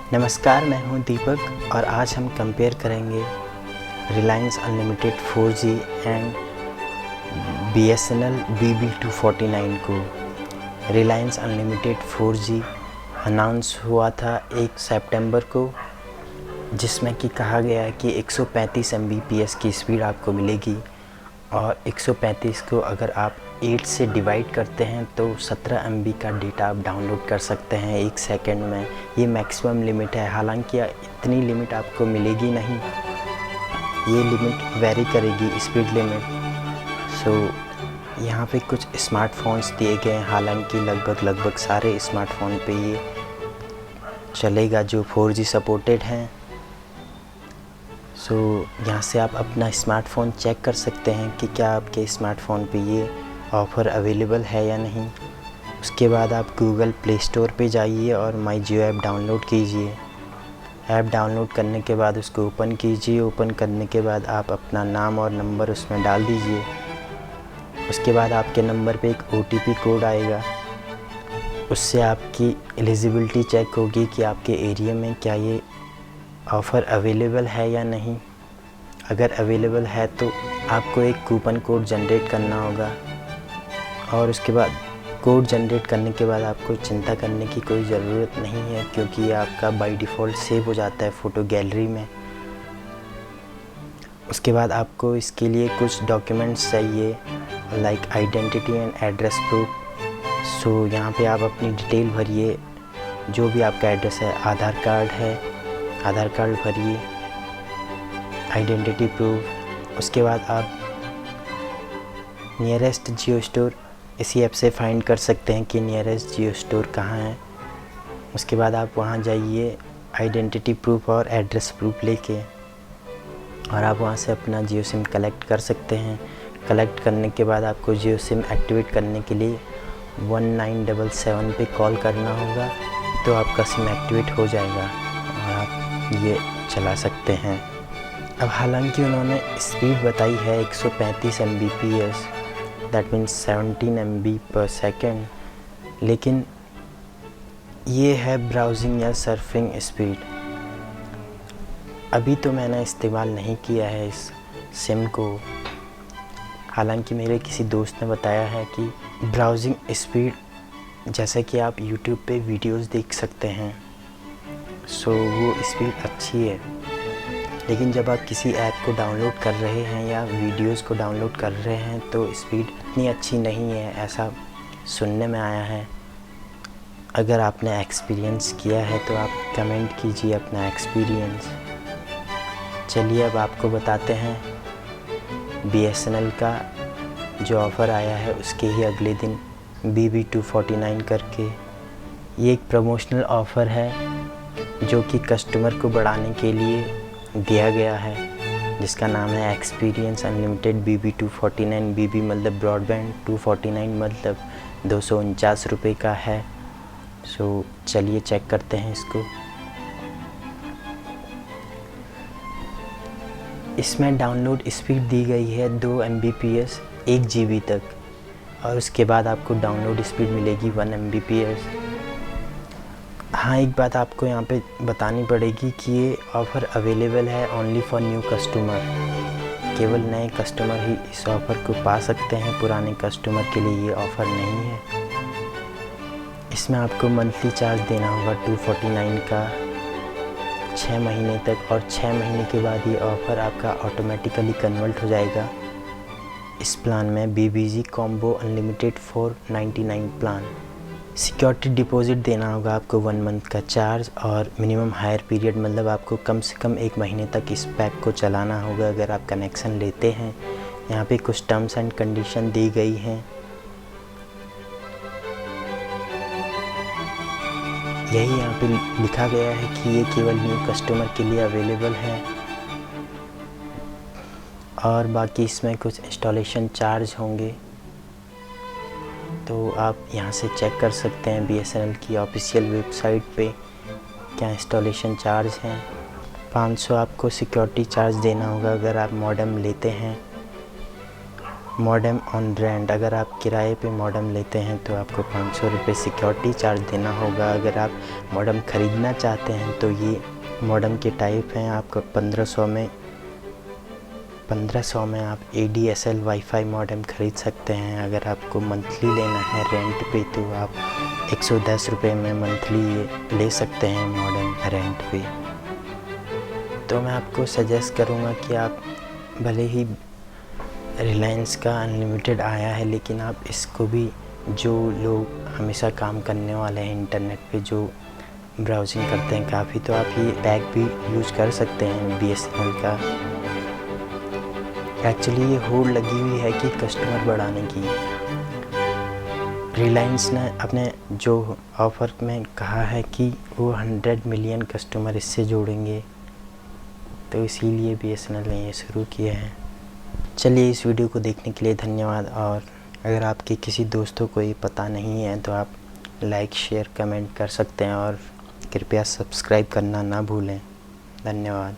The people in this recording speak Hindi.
नमस्कार, मैं हूं दीपक और आज हम कंपेयर करेंगे Reliance unlimited 4G and BSNL BB249 को। रिलायंस अनलिमिटेड 4G अनाउंस हुआ था 1 सितंबर को, जिसमें कि कहा गया है कि 135 Mbps की स्पीड आपको मिलेगी और 135 को अगर आप 8 से डिवाइड करते हैं तो 17 MB का डेटा आप डाउनलोड कर सकते हैं 1 सेकंड में। ये मैक्सिमम लिमिट है, हालांकि इतनी लिमिट आपको मिलेगी नहीं, ये लिमिट वेरी करेगी, स्पीड लिमिट। यहाँ पे कुछ स्मार्टफोन्स दिए गए हैं, हालांकि लगभग सारे स्मार्टफोन पे ये चलेगा जो 4G सपोर्टेड हैं। यहाँ से आप अपना स्मार्टफ़ोन चेक कर सकते हैं कि क्या आपके स्मार्टफ़ोन पे ये ऑफ़र अवेलेबल है या नहीं। उसके बाद आप गूगल प्ले स्टोर पे जाइए और माई जियो ऐप डाउनलोड कीजिए। ऐप डाउनलोड करने के बाद उसको ओपन कीजिए। ओपन करने के बाद आप अपना नाम और नंबर उसमें डाल दीजिए। उसके बाद आपके नंबर पे एक OTP कोड आएगा, उससे आपकी एलिजिबिलिटी चेक होगी कि आपके एरिया में क्या ये ऑफ़र अवेलेबल है या नहीं। अगर अवेलेबल है तो आपको एक कूपन कोड जनरेट करना होगा और उसके बाद कोड जनरेट करने के बाद आपको चिंता करने की कोई ज़रूरत नहीं है, क्योंकि ये आपका बाय डिफ़ॉल्ट सेव हो जाता है फ़ोटो गैलरी में। उसके बाद आपको इसके लिए कुछ डॉक्यूमेंट्स चाहिए, like identity and address proof. यहाँ पे आप अपनी डिटेल भरिए, जो भी आपका एड्रेस है। आधार कार्ड है, आधार कार्ड भरिए, आइडेंटिटी प्रूफ। उसके बाद आप नियरेस्ट जियो स्टोर इसी ऐप से फाइंड कर सकते हैं कि नियरेस्ट जियो स्टोर कहाँ है। उसके बाद आप वहाँ जाइए आइडेंटिटी प्रूफ और एड्रेस प्रूफ लेके, और आप वहाँ से अपना जियो सिम कलेक्ट कर सकते हैं। कलेक्ट करने के बाद आपको जियो सिम एक्टिवेट करने के लिए 1977 पे कॉल करना होगा, तो आपका सिम एक्टिवेट हो जाएगा और आप ये चला सकते हैं। अब हालांकि उन्होंने स्पीड बताई है 135 Mbps, दैट मीन्स 17 MB पर सेकेंड, लेकिन ये है ब्राउजिंग या सर्फिंग स्पीड। अभी तो मैंने इस्तेमाल नहीं किया है इस सिम को, हालांकि मेरे किसी दोस्त ने बताया है कि ब्राउजिंग स्पीड जैसे कि आप YouTube पे वीडियोस देख सकते हैं, वो स्पीड अच्छी है। लेकिन जब आप किसी ऐप को डाउनलोड कर रहे हैं या वीडियोस को डाउनलोड कर रहे हैं तो स्पीड इतनी अच्छी नहीं है, ऐसा सुनने में आया है। अगर आपने एक्सपीरियंस किया है तो आप कमेंट कीजिए अपना एक्सपीरियंस। चलिए अब आपको बताते हैं BSNL का जो ऑफ़र आया है उसके ही अगले दिन BB249 करके। ये एक प्रमोशनल ऑफ़र है जो कि कस्टमर को बढ़ाने के लिए दिया गया है, जिसका नाम है एक्सपीरियंस अनलिमिटेड BB249। BB मतलब ब्रॉडबैंड, 249 मतलब 249 रुपये का है। चलिए चेक करते हैं इसको। इसमें डाउनलोड स्पीड दी गई है 2 Mbps 1 GB तक, और उसके बाद आपको डाउनलोड स्पीड मिलेगी 1 Mbps। हाँ, एक बात आपको यहाँ पे बतानी पड़ेगी कि ये ऑफ़र अवेलेबल है ओनली फॉर न्यू कस्टमर। केवल नए कस्टमर ही इस ऑफ़र को पा सकते हैं, पुराने कस्टमर के लिए ये ऑफ़र नहीं है। इसमें आपको मंथली चार्ज देना होगा 249 का 6 महीने तक, और 6 महीने के बाद ये ऑफ़र आपका ऑटोमेटिकली कन्वर्ट हो जाएगा इस प्लान में BBG combo unlimited 499 plan. Security deposit देना होगा आपको 1 मंथ का चार्ज, और मिनिमम हायर पीरियड मतलब आपको कम से कम 1 महीने तक इस पैक को चलाना होगा अगर आप कनेक्शन लेते हैं। यहाँ पे कुछ टर्म्स एंड कंडीशन दी गई हैं। यही यहाँ पे लिखा गया है कि ये केवल न्यू कस्टमर के लिए अवेलेबल है। और बाकी इसमें कुछ इंस्टॉलेशन चार्ज होंगे, तो आप यहाँ से चेक कर सकते हैं BSNL की ऑफिशियल वेबसाइट पे क्या इंस्टॉलेशन चार्ज हैं। 500 आपको सिक्योरिटी चार्ज देना होगा अगर आप मॉडेम लेते हैं। मॉडेम ऑन रेंट, अगर आप किराए पे मॉडेम लेते हैं तो आपको 500 रुपये सिक्योरिटी चार्ज देना होगा। अगर आप मॉडेम ख़रीदना चाहते हैं तो ये मॉडेम के टाइप हैं। आपको 1500 में आप ADSL वाईफाई मॉडेम ख़रीद सकते हैं। अगर आपको मंथली लेना है रेंट पे तो आप 110 रुपये में मंथली ले सकते हैं मॉडेम रेंट पे। तो मैं आपको सजेस्ट करूँगा कि आप भले ही रिलायंस का अनलिमिटेड आया है, लेकिन आप इसको भी, जो लोग हमेशा काम करने वाले हैं इंटरनेट पे, जो ब्राउजिंग करते हैं काफ़ी, तो आप ये पैक भी यूज़ कर सकते हैं BSNL का। एक्चुअली ये होड़ लगी हुई है कि कस्टमर बढ़ाने की। रिलायंस ने अपने जो ऑफ़र में कहा है कि वो 100 मिलियन कस्टमर इससे जोड़ेंगे, तो इसीलिए BSNL ने ये शुरू किया है। चलिए, इस वीडियो को देखने के लिए धन्यवाद। और अगर आपके किसी दोस्तों को ये पता नहीं है तो आप लाइक, शेयर, कमेंट कर सकते हैं और कृपया सब्सक्राइब करना ना भूलें। धन्यवाद।